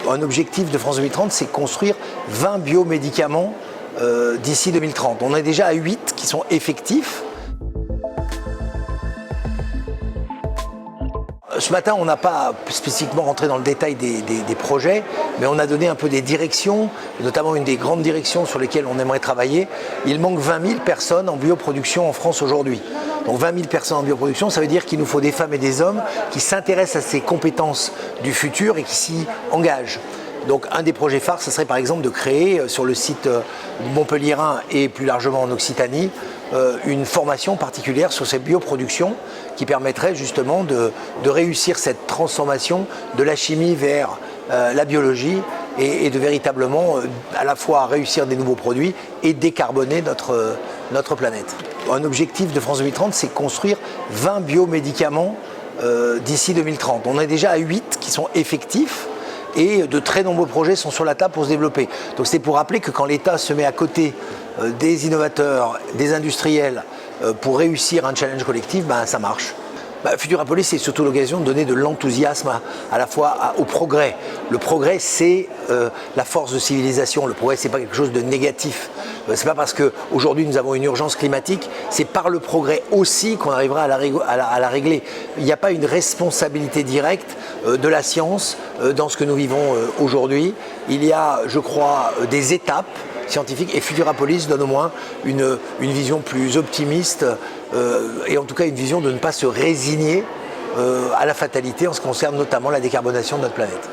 Un objectif de France 2030, c'est construire 20 biomédicaments d'ici 2030. On est déjà à 8 qui sont effectifs. Ce matin, on n'a pas spécifiquement rentré dans le détail des projets, mais on a donné un peu des directions, notamment une des grandes directions sur lesquelles on aimerait travailler. Il manque 20 000 personnes en bioproduction en France aujourd'hui. Donc 20 000 personnes en bioproduction, ça veut dire qu'il nous faut des femmes et des hommes qui s'intéressent à ces compétences du futur et qui s'y engagent. Donc un des projets phares, ce serait par exemple de créer sur le site montpelliérain et plus largement en Occitanie, une formation particulière sur ces bioproductions qui permettrait justement de réussir cette transformation de la chimie vers la biologie et de véritablement à la fois réussir des nouveaux produits et décarboner notre planète. Un objectif de France 2030, c'est construire 20 biomédicaments d'ici 2030. On est déjà à 8 qui sont effectifs. Et de très nombreux projets sont sur la table pour se développer. Donc c'est pour rappeler que quand l'État se met à côté des innovateurs, des industriels, pour réussir un challenge collectif, ça marche. Futurapolis, c'est surtout l'occasion de donner de l'enthousiasme à la fois au progrès. Le progrès, c'est la force de civilisation. Le progrès, c'est pas quelque chose de négatif. C'est pas parce qu'aujourd'hui nous avons une urgence climatique, c'est par le progrès aussi qu'on arrivera à la régler. Il n'y a pas une responsabilité directe de la science dans ce que nous vivons aujourd'hui. Il y a, je crois, des étapes scientifiques et Futurapolis donne au moins une vision plus optimiste et en tout cas une vision de ne pas se résigner à la fatalité en ce qui concerne notamment la décarbonation de notre planète.